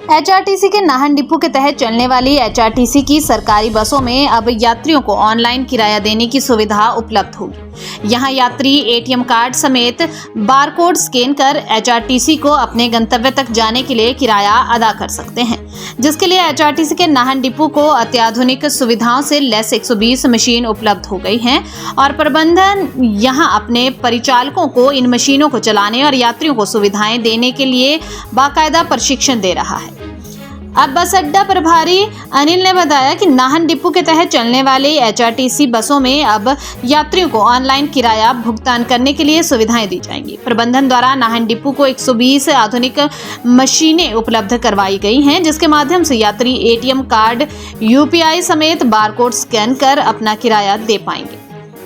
HRTC के Nahan depot के तहत चलने वाली एचआरटीसी की सरकारी बसों में अब यात्रियों को ऑनलाइन किराया देने की सुविधा उपलब्ध होगी। यहां यात्री एटीएम कार्ड समेत बारकोड स्कैन कर एचआरटीसी को अपने गंतव्य तक जाने के लिए किराया अदा कर सकते हैं, जिसके लिए एचआरटीसी के नाहन डिपो को अत्याधुनिक सुविधाओं से लैस 120 मशीन उपलब्ध हो गई हैं और प्रबंधन यहां अपने परिचालकों को इन मशीनों को चलाने और यात्रियों को सुविधाएं देने के लिए बाकायदा प्रशिक्षण दे रहा है। अब बस अड्डा प्रभारी अनिल ने बताया कि नाहन डिपो के तहत चलने वाली एचआरटीसी बसों में अब यात्रियों को ऑनलाइन किराया भुगतान करने के लिए सुविधाएं दी जाएंगी। प्रबंधन द्वारा नाहन डिपो को 120 आधुनिक मशीनें उपलब्ध करवाई गई हैं, जिसके माध्यम से यात्री एटीएम कार्ड, यूपीआई समेत बारकोड स्कैन कर अपना किराया दे पाएंगे।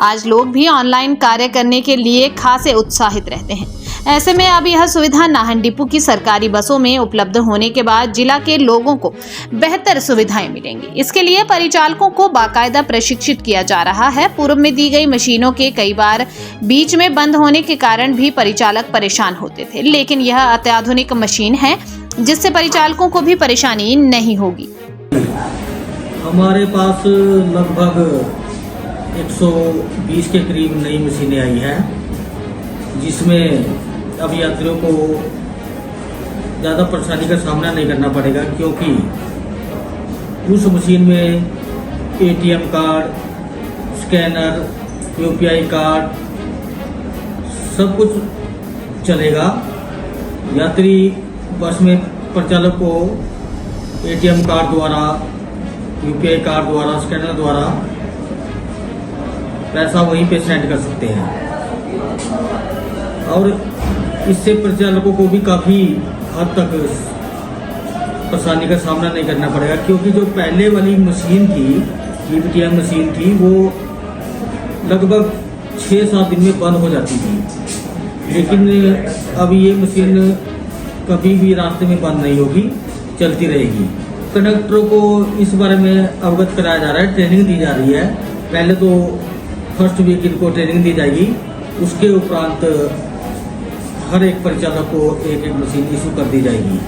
आज लोग भी ऑनलाइन कार्य करने के लिए खासे उत्साहित रहते हैं। ऐसे में अब यह सुविधा नाहन डिपो की सरकारी बसों में उपलब्ध होने के बाद जिला के लोगों को बेहतर सुविधाएं मिलेंगी। इसके लिए परिचालकों को बाकायदा प्रशिक्षित किया जा रहा है। पूर्व में दी गई मशीनों के कई बार बीच में बंद होने के कारण भी परिचालक परेशान होते थे, लेकिन यह अत्याधुनिक मशीन है जिससे परिचालकों को भी परेशानी नहीं होगी। हमारे पास लगभग 120 के करीब नई मशीनें आई हैं, जिसमें अब यात्रियों को ज़्यादा परेशानी का सामना नहीं करना पड़ेगा, क्योंकि उस मशीन में ATM card, scanner, UPI card सब कुछ चलेगा। यात्री बस में परिचालक को एटीएम कार्ड द्वारा, यूपीआई कार्ड द्वारा, स्कैनर द्वारा पैसा वहीं पे सेंड कर सकते हैं और इससे परिचालकों को भी काफ़ी हद तक परेशानी का सामना नहीं करना पड़ेगा, क्योंकि जो पहले वाली मशीन थी, ईवीटीएम मशीन थी, वो लगभग 6-7 दिन में बंद हो जाती थी, लेकिन अब ये मशीन कभी भी रास्ते में बंद नहीं होगी, चलती रहेगी। कंडक्टरों को इस बारे में अवगत कराया जा रहा है, ट्रेनिंग दी जा रही है। पहले तो फर्स्ट वीक इनको ट्रेनिंग दी जाएगी, उसके उपरांत हर एक परिचालक को एक मशीन इशू कर दी जाएगी।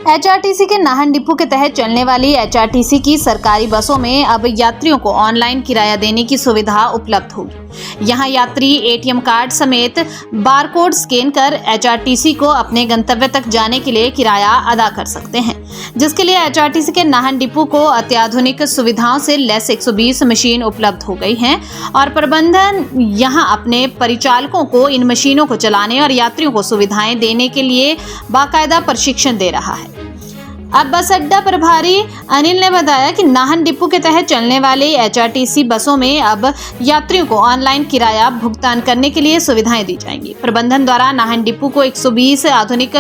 एचआरटीसी के नाहन डिपो के तहत चलने वाली एचआरटीसी की सरकारी बसों में अब यात्रियों को ऑनलाइन किराया देने की सुविधा उपलब्ध होगी। यहां यात्री एटीएम कार्ड समेत बारकोड स्कैन कर एचआरटीसी को अपने गंतव्य तक जाने के लिए किराया अदा कर सकते हैं, जिसके लिए एचआरटीसी के नाहन डिपो को अत्याधुनिक सुविधाओं से लैस 120 मशीन उपलब्ध हो गई हैं और प्रबंधन यहां अपने परिचालकों को इन मशीनों को चलाने और यात्रियों को सुविधाएं देने के लिए बाकायदा प्रशिक्षण दे रहा है। अब बस अड्डा प्रभारी अनिल ने बताया कि नाहन डिपो के तहत चलने वाली एचआरटीसी बसों में अब यात्रियों को ऑनलाइन किराया भुगतान करने के लिए सुविधाएं दी जाएंगी। प्रबंधन द्वारा नाहन डिपो को 120 आधुनिक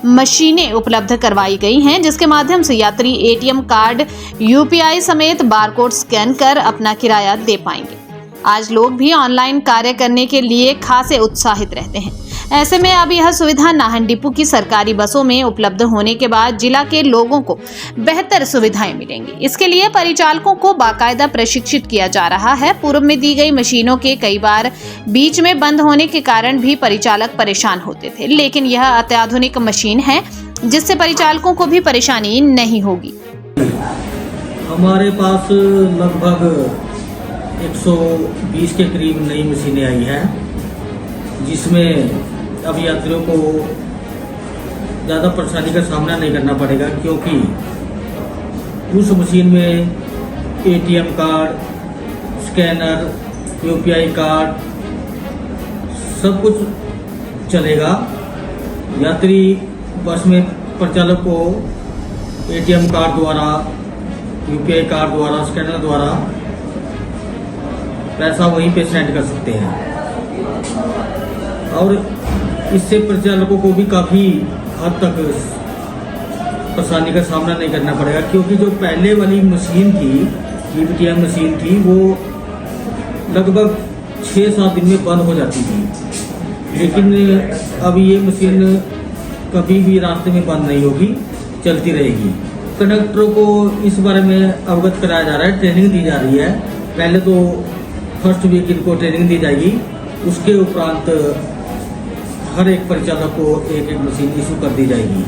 मशीनें उपलब्ध करवाई गई हैं, जिसके माध्यम से यात्री एटीएम कार्ड, यूपीआई समेत बारकोड स्कैन कर अपना किराया दे पाएंगे। आज लोग भी ऑनलाइन कार्य करने के लिए खासे उत्साहित रहते हैं। ऐसे में अब यह सुविधा नाहन डिपो की सरकारी बसों में उपलब्ध होने के बाद जिला के लोगों को बेहतर सुविधाएं मिलेंगी। इसके लिए परिचालकों को बाकायदा प्रशिक्षित किया जा रहा है। पूर्व में दी गई मशीनों के कई बार बीच में बंद होने के कारण भी परिचालक परेशान होते थे, लेकिन यह अत्याधुनिक मशीन है जिससे परिचालकों को भी परेशानी नहीं होगी। हमारे पास लगभग 120 के करीब नई मशीनें आई हैं, जिसमें अब यात्रियों को ज़्यादा परेशानी का सामना नहीं करना पड़ेगा, क्योंकि उस मशीन में ATM card, scanner, UPI card सब कुछ चलेगा। यात्री बस में परिचालक को एटीएम कार्ड द्वारा, यूपीआई कार्ड द्वारा, स्कैनर द्वारा पैसा वहीं पे सेंड कर सकते हैं और इससे परिचालकों को भी काफ़ी हद तक परेशानी का सामना नहीं करना पड़ेगा, क्योंकि जो पहले वाली मशीन थी, ईवीटीएम मशीन थी, वो लगभग 6-7 दिन में बंद हो जाती थी, लेकिन अब ये मशीन कभी भी रास्ते में बंद नहीं होगी, चलती रहेगी। कंडक्टरों को इस बारे में अवगत कराया जा रहा है, ट्रेनिंग दी जा रही है। पहले तो फर्स्ट वीक इनको ट्रेनिंग दी जाएगी, उसके उपरांत हर एक परिचालक को एक एक मशीन इशू कर दी जाएगी।